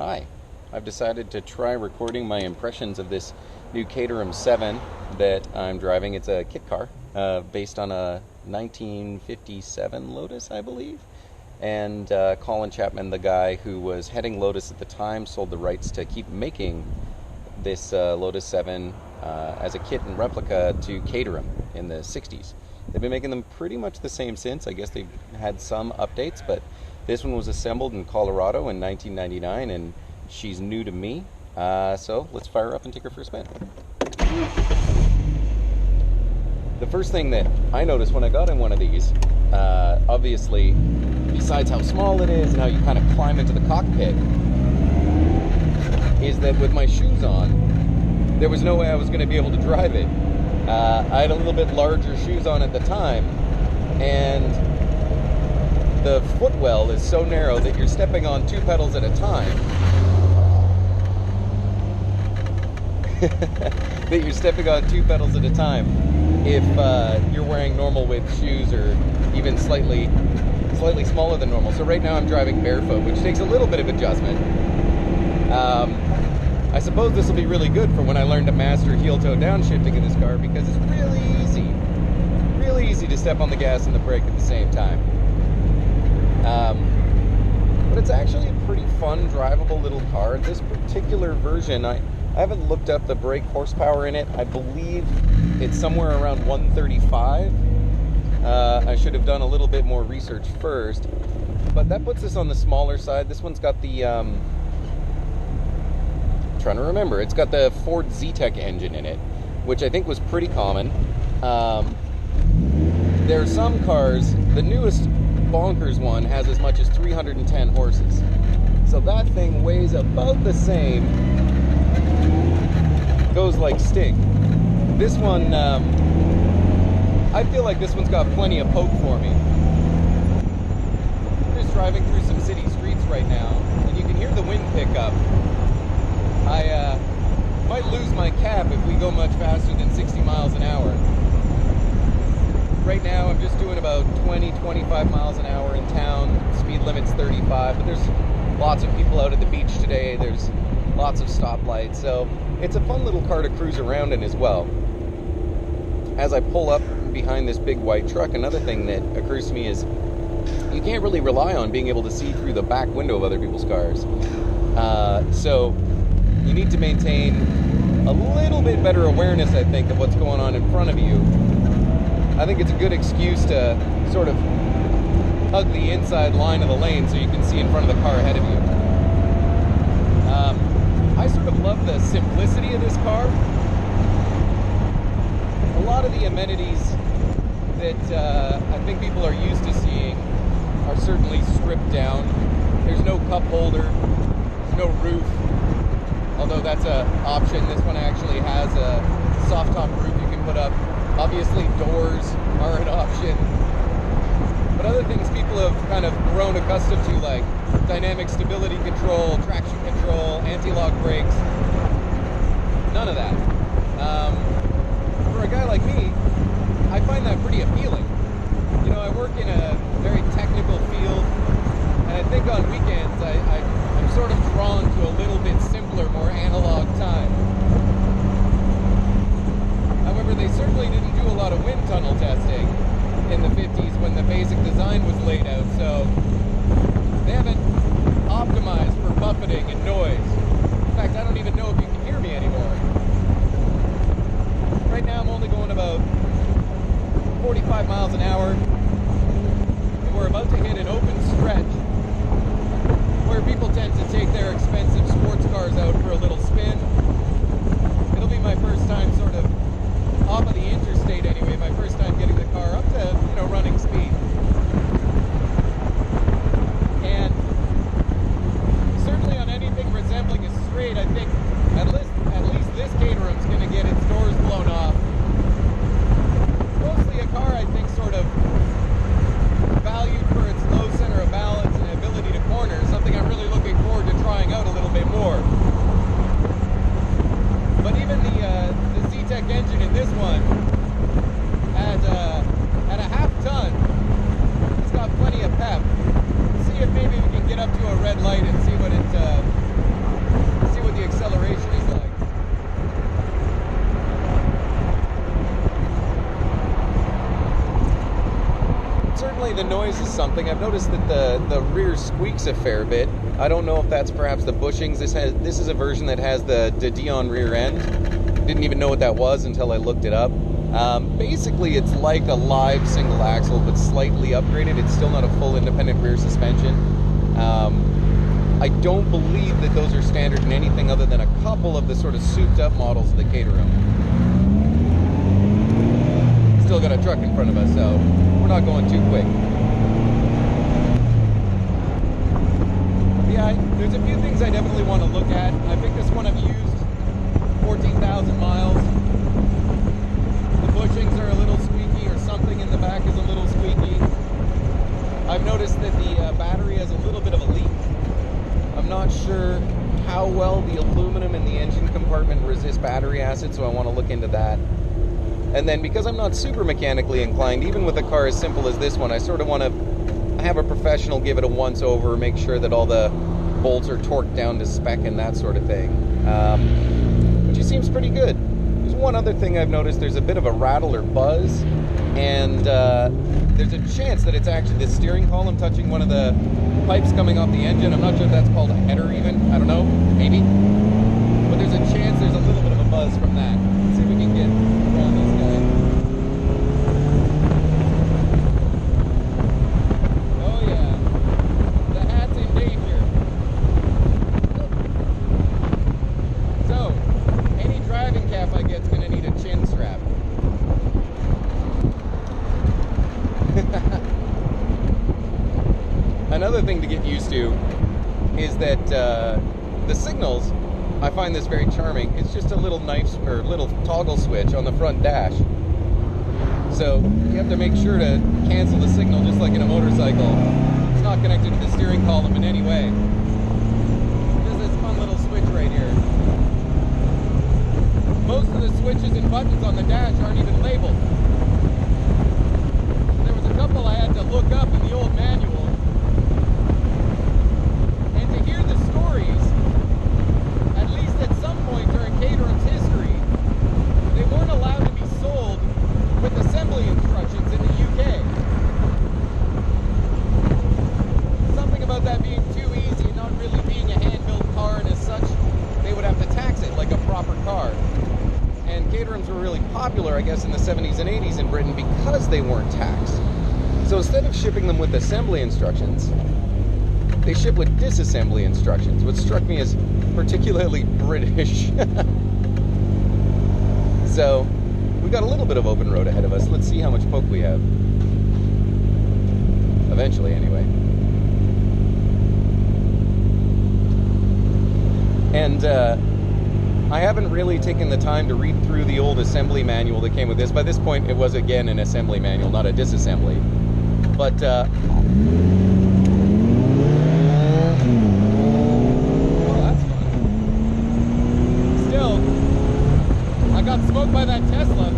Hi, I've decided to try recording my impressions of this new Caterham 7 that I'm driving. It's a kit car based on a 1957 Lotus, I believe. And Colin Chapman, the guy who was heading Lotus at the time, sold the rights to keep making this Lotus 7 as a kit and replica to Caterham in the 60s. They've been making them pretty much the same since. I guess they've had some updates, but this one was assembled in Colorado in 1999, and she's new to me. So let's fire her up and take her for a spin. The first thing that I noticed when I got in one of these, obviously, besides how small it is and how you kind of climb into the cockpit, is that with my shoes on, there was no way I was going to be able to drive it. I had a little bit larger shoes on at the time, and the footwell is so narrow that you're stepping on two pedals at a time. If you're wearing normal width shoes or even slightly smaller than normal. So right now I'm driving barefoot, which takes a little bit of adjustment. I suppose this will be really good for when I learn to master heel-toe downshifting in this car, because it's really easy to step on the gas and the brake at the same time. But it's actually a pretty fun, drivable little car. This particular version, I haven't looked up the brake horsepower in it. I believe it's somewhere around 135. I should have done a little bit more research first, but that puts us on the smaller side. This one's got the, trying to remember, it's got the Ford Z-Tech engine in it, which I think was pretty common. There are some cars, the newest bonkers one has as much as 310 horses. So that thing weighs about the same, goes like stink. This one, I feel like this one's got plenty of poke for me. I'm just driving through some city streets right now, and you can hear the wind pick up. I might lose my cap if we go much faster than 60 miles an hour. Right now I'm just doing about 20-25 miles an hour in town. Speed limit's 35, but there's lots of people out at the beach today. There's lots of stoplights, so it's a fun little car to cruise around in as well. As I pull up behind this big white truck, another thing that occurs to me is you can't really rely on being able to see through the back window of other people's cars. So you need to maintain a little bit better awareness, I think, of what's going on in front of you. I think it's a good excuse to sort of hug the inside line of the lane so you can see in front of the car ahead of you. I sort of love the simplicity of this car. A lot of the amenities that I think people are used to seeing are certainly stripped down. There's no cup holder, there's no roof, although that's an option. This one actually has a soft top roof you can put up. Obviously doors are an option, but other things people have kind of grown accustomed to, like dynamic stability control, traction control, anti-lock brakes, none of that. For a guy like me, I find that pretty appealing. You know, I work in a very technical field, and I think on weekends I'm sort of drawn to a little bit simpler, more analog time. However, they certainly didn't do a lot of wind tunnel testing in the 50s when the basic design was laid out, so they haven't optimized for buffeting and noise. In fact, I don't even know if you can hear me anymore. Right now I'm only going about 45 miles an hour, and we're about to hit an open stretch where people tend to take their expensive sports cars out for a little spin. It'll be my first time sort of off of the interstate anyway, my first time getting the car up to, you know, running speed. And certainly on anything resembling a straight, I think at least this Caterham's going to get its doors blown off. Mostly a car, I think, sort of valued for its low center of balance and ability to corner, something I'm really looking forward to trying out a little bit more. the noise is something. I've noticed that the rear squeaks a fair bit. I don't know if that's perhaps the bushings. This is a version that has the Dion rear end. Didn't even know what that was until I looked it up. Basically, it's like a live single axle, but slightly upgraded. It's still not a full independent rear suspension. I don't believe that those are standard in anything other than a couple of the sort of souped-up models of the Caterham. Still got a truck in front of us, so we're not going too quick. Yeah, there's a few things I definitely want to look at. I picked this one I've used 14,000 miles. The bushings are a little squeaky, or something in the back is a little squeaky. I've noticed that the battery has a little bit of a leak. I'm not sure how well the aluminum in the engine compartment resists battery acid, so I want to look into that. And then, because I'm not super mechanically inclined, even with a car as simple as this one, I sort of want to have a professional give it a once-over, make sure that all the bolts are torqued down to spec and that sort of thing. But she seems pretty good. There's one other thing I've noticed. There's a bit of a rattle or buzz, and there's a chance that it's actually the steering column touching one of the pipes coming off the engine. I'm not sure if that's called a header even. I don't know. Maybe. But there's a chance there's a little bit of a buzz from that. Let's see if we can get around this guy. Oh yeah. The hat's in danger. So, any driving cap I get's gonna need a chin strap. Another thing to get used to is that the signals, I find this very charming. It's just a little knife or little toggle switch on the front dash. So you have to make sure to cancel the signal just like in a motorcycle. It's not connected to the steering column in any way. There's this fun little switch right here. Most of the switches and buttons on the dash aren't even labeled. There was a couple I had to look up in the old manual. And to hear the stories, at least at some point during Caterham's history, they weren't allowed to be sold with assembly instructions in the UK. Something about that being too easy and not really being a hand-built car, and as such, they would have to tax it like a proper car. And Caterhams were really popular, I guess, in the 70s and 80s in Britain because they weren't taxed. So instead of shipping them with assembly instructions, they ship with disassembly instructions, which struck me as particularly British. So, we got a little bit of open road ahead of us. Let's see how much poke we have. Eventually, anyway. And, I haven't really taken the time to read through the old assembly manual that came with this. By this point, it was again an assembly manual, not a disassembly. But, oh, that's fun. Still, I got smoked by that Tesla.